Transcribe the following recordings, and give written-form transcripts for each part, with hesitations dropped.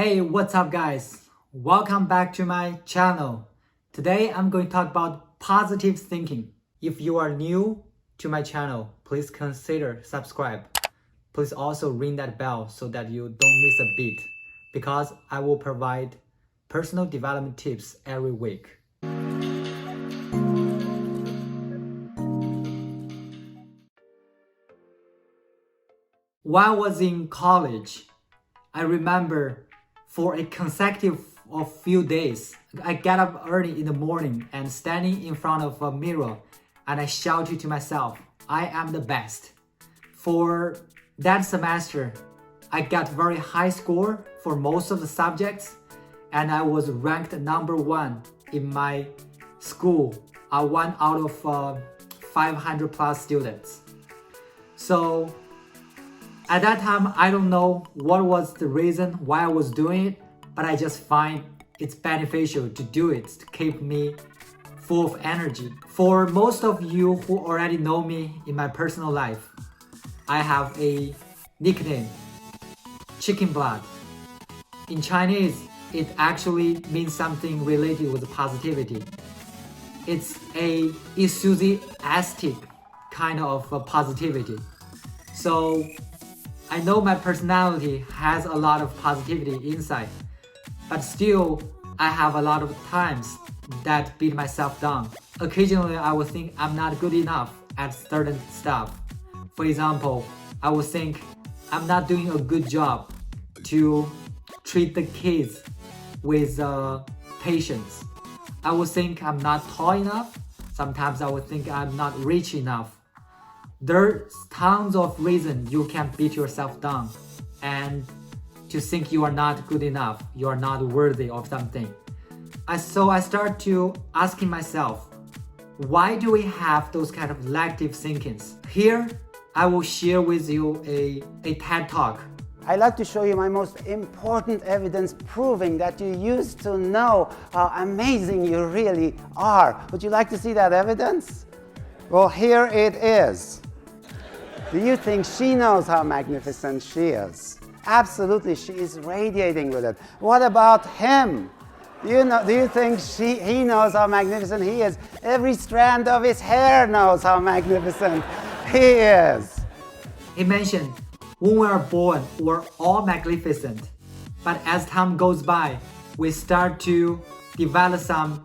Hey, what's up guys? Welcome back to my channel. Today I'm going to talk about positive thinking. If you are new to my channel, please consider subscribe. Please also ring that bell so that you don't miss a beat because I will provide personal development tips every week. While I was in college, I remember for a consecutive of few days, I get up early in the morning and standing in front of a mirror and I shouted to myself, I am the best. For that semester, I got very high score for most of the subjects and I was ranked number 1 in my school, 1 out of 500 plus students. So at that time, I don't know what was the reason why I was doing it, but I just find it's beneficial to do it to keep me full of energy. For most of you who already know me in my personal life, I have a nickname, Chicken Blood. In Chinese, it actually means something related with positivity. It's a enthusiastic kind of positivity. So I know my personality has a lot of positivity inside, but still I have a lot of times that beat myself down. Occasionally I will think I'm not good enough at certain stuff. For example, I will think I'm not doing a good job to treat the kids with patience. I will think I'm not tall enough. Sometimes I will think I'm not rich enough. There's tons of reasons you can beat yourself down and to think you are not good enough, you are not worthy of something. So I start to asking myself, why do we have those kind of negative thinkings? Here, I will share with you a TED Talk. I'd like to show you my most important evidence proving that you used to know how amazing you really are. Would you like to see that evidence? Well, here it is. Do you think she knows how magnificent she is? Absolutely, she is radiating with it. What about him? Do you think he knows how magnificent he is? Every strand of his hair knows how magnificent he is. He mentioned, when we are born, we're all magnificent. But as time goes by, we start to develop some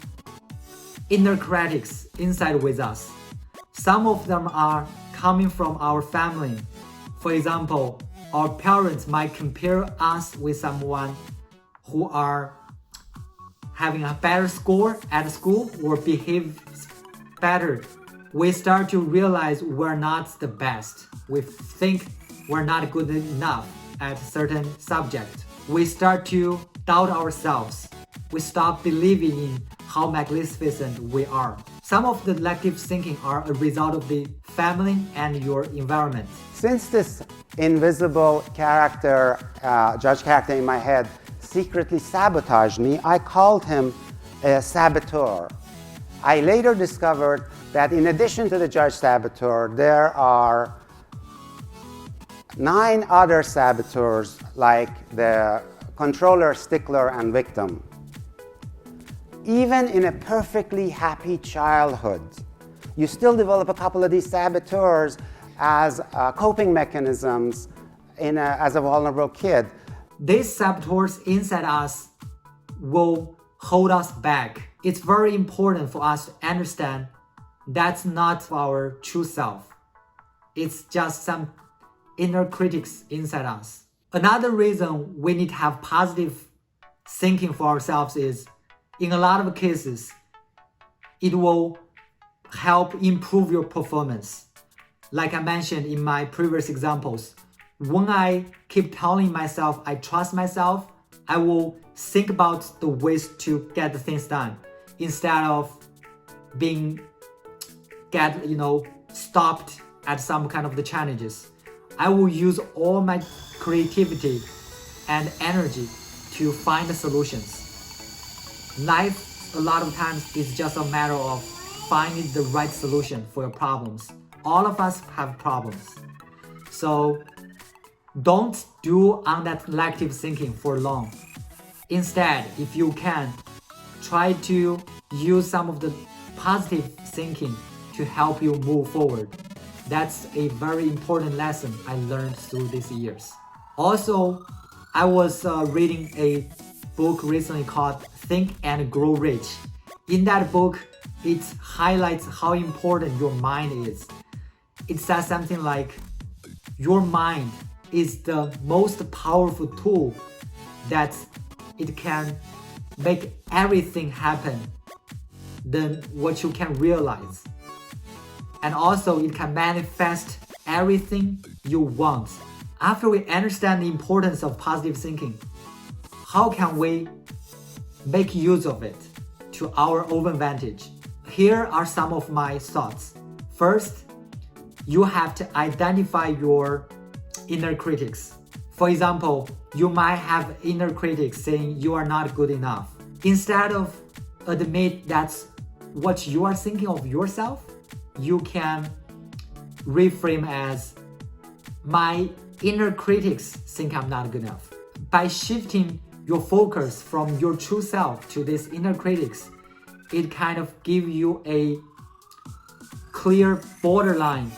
inner critics inside with us. Some of them are coming from our family. For example, our parents might compare us with someone who are having a better score at school or behave better. We start to realize we're not the best. We think we're not good enough at a certain subject. We start to doubt ourselves. We stop believing in how magnificent we are. Some of the negative thinking are a result of the family and your environment. Since this invisible character, judge character in my head, secretly sabotaged me, I called him a saboteur. I later discovered that in addition to the judge saboteur, there are 9 other saboteurs like the controller, stickler, and victim. Even in a perfectly happy childhood, you still develop a couple of these saboteurs as coping mechanisms as a vulnerable kid. These saboteurs inside us will hold us back. It's very important for us to understand that's not our true self. It's just some inner critics inside us. Another reason we need to have positive thinking for ourselves is, in a lot of cases, it will help improve your performance. Like I mentioned in my previous examples, when I keep telling myself I trust myself, I will think about the ways to get the things done instead of stopped at some kind of the challenges. I will use all my creativity and energy to find the solutions. Life, a lot of times, is just a matter of finding the right solution for your problems. All of us have problems. So don't do on that negative thinking for long. Instead, if you can, try to use some of the positive thinking to help you move forward. That's a very important lesson I learned through these years. Also, I was reading a book recently called Think and Grow Rich. In that book, it highlights how important your mind is. It says something like, your mind is the most powerful tool that it can make everything happen than what you can realize. And also it can manifest everything you want. After we understand the importance of positive thinking, how can we make use of it to our own advantage? Here are some of my thoughts. First, you have to identify your inner critics. For example, you might have inner critics saying you are not good enough. Instead of admit that's what you are thinking of yourself, you can reframe as, my inner critics think I'm not good enough. By shifting your focus from your true self to these inner critics, it kind of gives you a clear borderline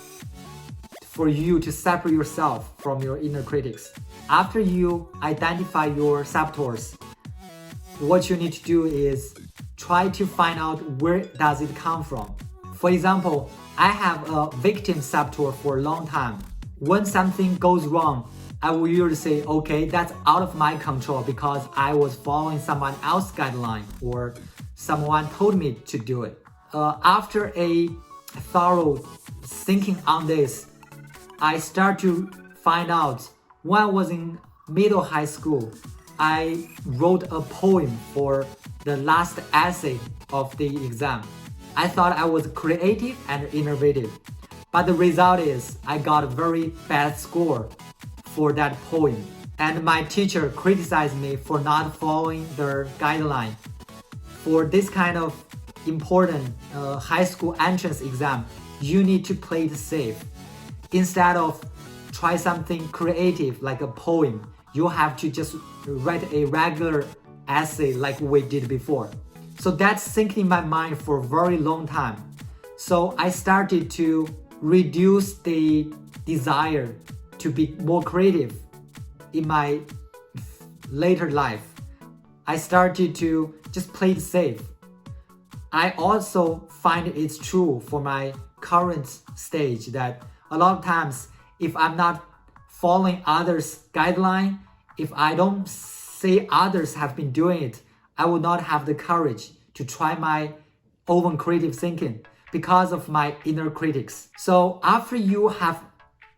for you to separate yourself from your inner critics. After you identify your saboteurs, what you need to do is try to find out where does it come from. For example, I have a victim saboteur for a long time. When something goes wrong, I will usually say, okay, that's out of my control because I was following someone else's guideline or someone told me to do it. After a thorough thinking on this, I start to find out when I was in middle high school, I wrote a poem for the last essay of the exam. I thought I was creative and innovative, but the result is I got a very bad score for that poem. And my teacher criticized me for not following their guideline. For this kind of important high school entrance exam, you need to play it safe. Instead of try something creative like a poem, you have to just write a regular essay like we did before. So that's thinking in my mind for a very long time. So I started to reduce the desire to be more creative in my later life. I started to just play it safe. I also find it's true for my current stage that a lot of times if I'm not following others' guideline, if I don't see others have been doing it, I will not have the courage to try my own creative thinking because of my inner critics. So after you have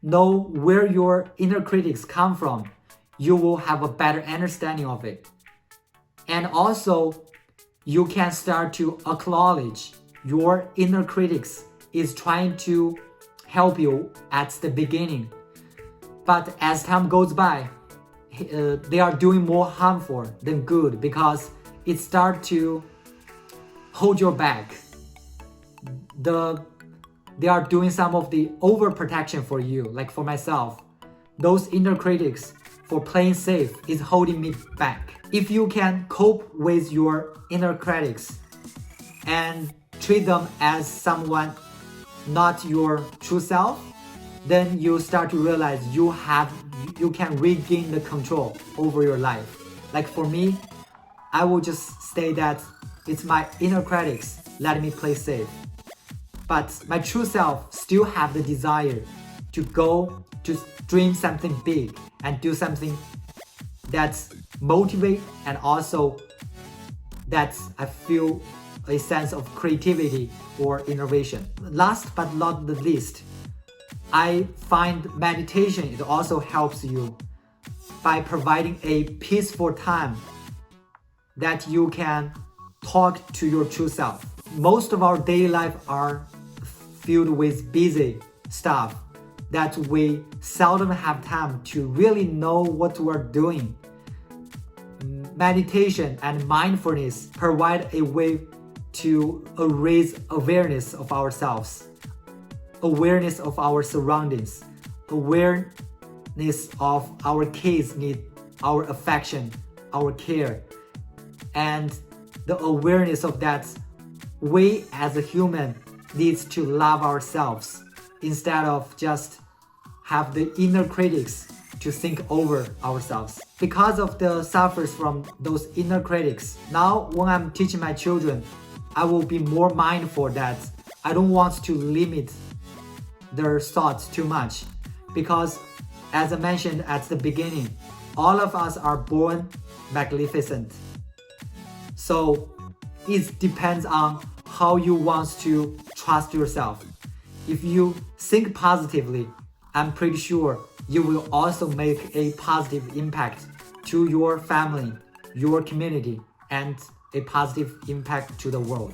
know where your inner critics come from, you will have a better understanding of it. And also, you can start to acknowledge your inner critics is trying to help you at the beginning. But as time goes by, they are doing more harmful than good because it starts to hold your back. They are doing some of the overprotection for you. Like for myself, those inner critics for playing safe is holding me back. If you can cope with your inner critics and treat them as someone not your true self, then you start to realize you can regain the control over your life. Like for me, I will just say that it's my inner critics letting me play safe. But my true self still have the desire to go to dream something big and do something that's motivate and also that I feel a sense of creativity or innovation. Last but not the least, I find meditation, it also helps you by providing a peaceful time that you can talk to your true self. Most of our daily life are filled with busy stuff that we seldom have time to really know what we're doing. Meditation and mindfulness provide a way to raise awareness of ourselves, awareness of our surroundings, awareness of our kids need our affection, our care. and the awareness of that we as a human needs to love ourselves instead of just have the inner critics to think over ourselves. Because of the suffers from those inner critics, now when I'm teaching my children, I will be more mindful that I don't want to limit their thoughts too much, because as I mentioned at the beginning, all of us are born magnificent. So it depends on how you want to trust yourself. If you think positively, I'm pretty sure you will also make a positive impact to your family, your community, and a positive impact to the world.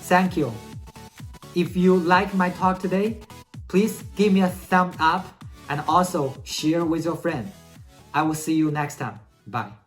Thank you. If you like my talk today, please give me a thumbs up and also share with your friend. I will see you next time. Bye.